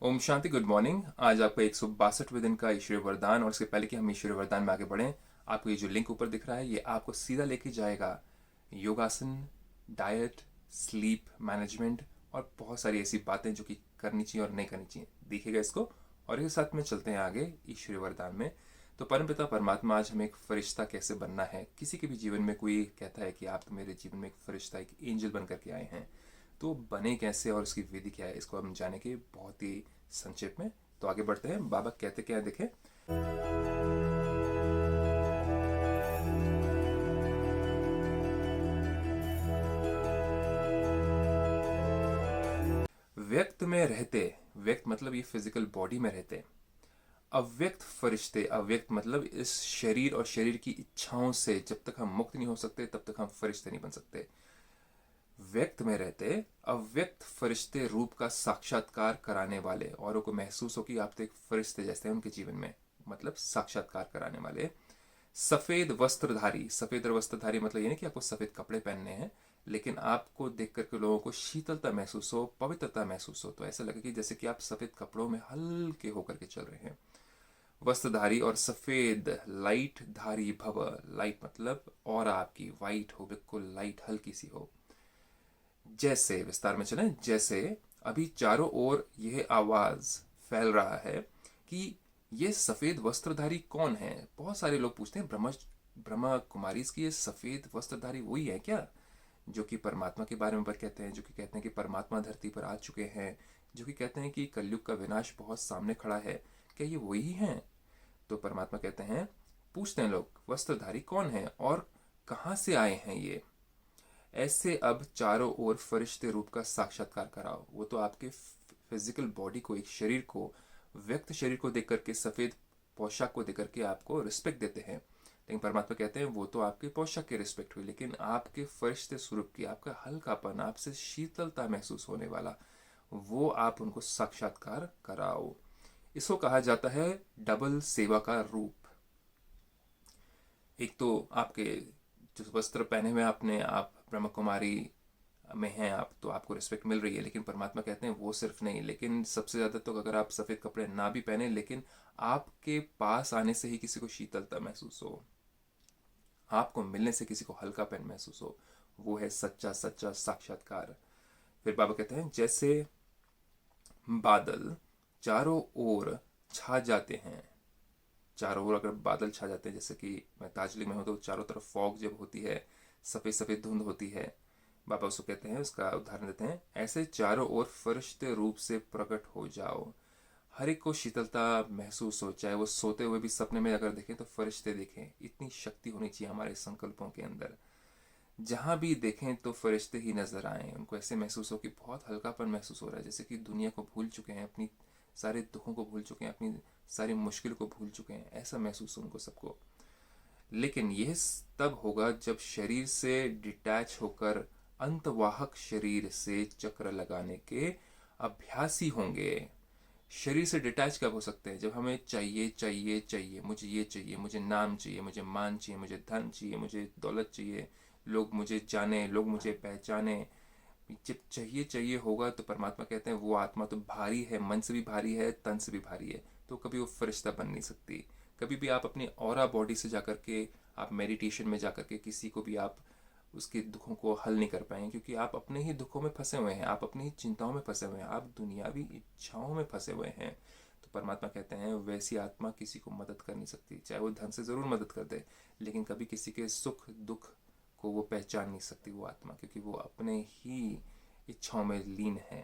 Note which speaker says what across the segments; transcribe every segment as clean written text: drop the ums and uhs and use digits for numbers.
Speaker 1: Om Shanti. Good morning. आज आपका 162वें दिन का ईश्वरीय वरदान। और इसके पहले कि हम ईश्वरीय वरदान में आगे बढ़ें, आपको ये जो लिंक ऊपर दिख रहा है ये आपको सीधा लेके जाएगा योगासन, डाइट, स्लीप मैनेजमेंट और बहुत सारी ऐसी बातें जो कि करनी चाहिए और नहीं करनी चाहिए। देखिएगा इसको और इसके साथ में चलते हैं आगे ईश्वरीय वरदान में। तो परमपिता परमात्मा आज हमें एक फरिश्ता कैसे बनना है। किसी के भी जीवन में कोई कहता है कि आप तो मेरे जीवन में एक फरिश्ता, एक एंजल बन करके आए हैं, तो बने कैसे और उसकी विधि क्या है, इसको हम जानेंगे बहुत ही संक्षेप में। तो आगे बढ़ते हैं। बाबा कहते क्या है, देखें। व्यक्त में रहते, व्यक्त मतलब ये फिजिकल बॉडी में रहते, अव्यक्त फरिश्ते, अव्यक्त मतलब इस शरीर और शरीर की इच्छाओं से जब तक हम मुक्त नहीं हो सकते तब तक हम फरिश्ते नहीं बन सकते। व्यक्त में रहते अव्यक्त फरिश्ते रूप का साक्षात्कार कराने वाले, औरों को महसूस हो कि आप तो एक फरिश्ते जैसे हैं उनके जीवन में, मतलब साक्षात्कार कराने वाले। सफेद वस्त्रधारी, सफेद वस्त्रधारी मतलब ये नहीं कि आपको सफेद कपड़े पहनने हैं, लेकिन आपको देख करके लोगों को शीतलता महसूस हो, पवित्रता महसूस हो, तो ऐसा लगे कि जैसे कि आप सफेद कपड़ों में हल्के होकर के चल रहे हैं। वस्त्रधारी और सफेद लाइट धारी भव, लाइट मतलब और आपकी वाइट हो, बिल्कुल लाइट हल्की सी हो। जैसे विस्तार में चलें, जैसे अभी चारों ओर यह आवाज फैल रहा है कि ये सफेद वस्त्रधारी कौन है। बहुत सारे लोग पूछते हैं ब्रह्मा ब्रह्मा कुमारी की ये सफेद वस्त्रधारी वही है क्या जो कि परमात्मा के बारे में कहते हैं, जो कि कहते हैं कि परमात्मा धरती पर आ चुके हैं, जो कि कहते हैं कि कलयुग का विनाश बहुत सामने खड़ा है, क्या ये वही हैं? तो परमात्मा कहते हैं, पूछते हैं लोग, वस्त्रधारी कौन है और कहाँ से आए हैं ये। ऐसे अब चारों ओर फरिश्ते रूप का साक्षात्कार कराओ। वो तो आपके फिजिकल बॉडी को, एक शरीर को, व्यक्त शरीर को देख करके, सफेद पोशाक को देख करके आपको रिस्पेक्ट देते हैं, लेकिन परमात्मा कहते हैं वो तो आपके पोशाक की रिस्पेक्ट हुई, लेकिन आपके फरिश्ते स्वरूप की, आपका हल्कापन, आपसे शीतलता महसूस होने वाला, वो आप उनको साक्षात्कार कराओ। इसको कहा जाता है डबल सेवा का रूप। एक तो आपके जो वस्त्र पहने हुए आपने, आप ब्रह्म कुमारी में हैं आप, तो आपको रिस्पेक्ट मिल रही है, लेकिन परमात्मा कहते हैं वो सिर्फ नहीं, लेकिन सबसे ज़्यादा तो अगर आप सफ़ेद कपड़े ना भी पहने लेकिन आपके पास आने से ही किसी को शीतलता महसूस हो, आपको मिलने से किसी को हल्कापन महसूस हो, वो है सच्चा सच्चा साक्षात्कार। फिर बाबा कहते हैं, जैसे बादल चारों ओर छा जाते हैं, चारों ओर अगर बादल छा जाते हैं, जैसे कि मैं दार्जिलिंग में हूँ तो चारों तरफ फॉग जब होती है, सफ़ेद सफ़ेद धुंध होती है, बाबा उसको कहते हैं, उसका उदाहरण देते हैं, ऐसे चारों ओर फरिश्ते रूप से प्रकट हो जाओ। हर एक को शीतलता महसूस हो, चाहे वो सोते हुए भी सपने में अगर देखें तो फरिश्ते देखें। इतनी शक्ति होनी चाहिए हमारे संकल्पों के अंदर, जहाँ भी देखें तो फरिश्ते ही नजर आए, उनको ऐसे महसूस हो कि बहुत हल्कापन महसूस हो रहा है, जैसे कि दुनिया को भूल चुके हैं, अपनी सारे दुखों को भूल चुके हैं, अपनी सारी मुश्किल को भूल चुके हैं, ऐसा महसूस हो उनको सबको। लेकिन यह तब होगा जब शरीर से डिटैच होकर अंतवाहक शरीर से चक्र लगाने के अभ्यासी होंगे। शरीर से डिटैच कब हो सकते हैं? जब हमें चाहिए चाहिए चाहिए, मुझे ये चाहिए, मुझे नाम चाहिए, मुझे मान चाहिए, मुझे धन चाहिए, मुझे दौलत चाहिए, लोग मुझे जाने, लोग मुझे पहचाने, जब चाहिए चाहिए होगा तो परमात्मा कहते हैं वो आत्मा तो भारी है, मन से भी भारी है, तन से भी भारी है, तो कभी वो फरिश्ता बन नहीं सकती। कभी भी आप अपनी ऑरा बॉडी से जाकर के, आप मेडिटेशन में जाकर के किसी को भी आप उसके दुखों को हल नहीं कर पाएंगे, क्योंकि आप अपने ही दुखों में फंसे हुए हैं, आप अपनी ही चिंताओं में फंसे हुए हैं, आप दुनियावी इच्छाओं में फंसे हुए हैं। तो परमात्मा कहते हैं वैसी आत्मा किसी को मदद कर नहीं सकती, चाहे वो धन से ज़रूर मदद कर दे, लेकिन कभी किसी के सुख दुख को वो पहचान नहीं सकती वो आत्मा, क्योंकि वो अपने ही इच्छाओं में लीन है।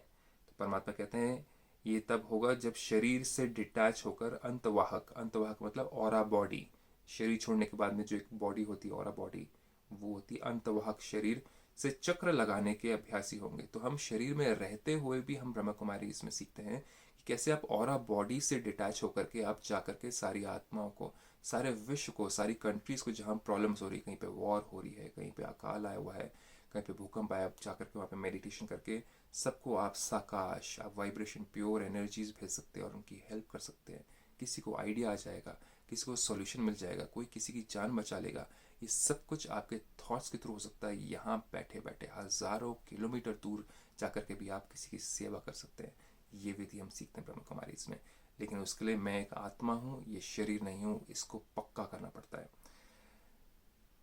Speaker 1: तो परमात्मा कहते हैं ये तब होगा जब शरीर से डिटैच होकर अंतवाहक, अंतवाहक मतलब ऑरा बॉडी, शरीर छोड़ने के बाद में जो एक बॉडी होती है ऑरा बॉडी, वो होती है अंतवाहक शरीर से चक्र लगाने के अभ्यासी होंगे। तो हम शरीर में रहते हुए भी हम ब्रह्म कुमारी इसमें सीखते हैं कि कैसे आप ऑरा बॉडी से डिटैच होकर के आप जा करके सारी आत्माओं को, सारे विश्व को, सारी कंट्रीज को, जहाँ प्रॉब्लम्स हो रही है, कहीं पे वॉर हो रही है, कहीं पे अकाल आया हुआ है, कहीं पे भूकंप आया, आप जा करके वहाँ पे मेडिटेशन करके सबको आप साकाश, आप वाइब्रेशन प्योर एनर्जीज भेज सकते हैं और उनकी हेल्प कर सकते हैं। किसी को आइडिया आ जाएगा, किसी को सॉल्यूशन मिल जाएगा, कोई किसी की जान बचा लेगा। ये सब कुछ आपके थॉट्स के थ्रू हो सकता है। यहाँ बैठे बैठे हज़ारों किलोमीटर दूर जाकर के भी आप किसी की सेवा कर सकते हैं। ये विधि हम सीखते हैं ब्रह्म कुमारी में। लेकिन उसके लिए मैं एक आत्मा हूँ, ये शरीर नहीं हूँ, इसको पक्का करना पड़ता है।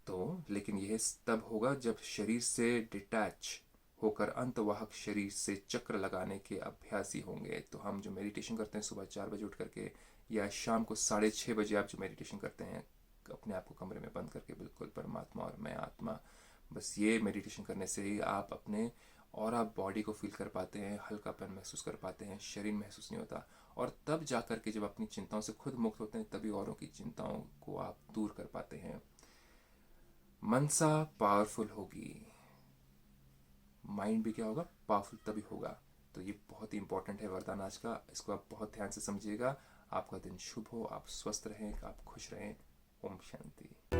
Speaker 1: तो लेकिन यह तब होगा जब शरीर से डिटैच होकर अंतवाहक शरीर से चक्र लगाने के अभ्यासी होंगे। तो हम जो मेडिटेशन करते हैं सुबह 4 बजे उठ करके, या शाम को 6:30 बजे आप जो मेडिटेशन करते हैं अपने आप को कमरे में बंद करके, बिल्कुल परमात्मा और मैं आत्मा, बस ये मेडिटेशन करने से ही आप अपने और आप बॉडी को फील कर पाते हैं, हल्कापन महसूस कर पाते हैं, शरीर महसूस नहीं होता। और तब जा कर के जब अपनी चिंताओं से खुद मुक्त होते हैं, तभी औरों की चिंताओं को आप दूर कर पाते हैं। मनसा पावरफुल होगी, माइंड भी क्या होगा, पावरफुल तभी होगा। तो ये बहुत ही इंपॉर्टेंट है वरदान आज का, इसको आप बहुत ध्यान से समझिएगा। आपका दिन शुभ हो, आप स्वस्थ रहें, आप खुश रहें। ओम शांति।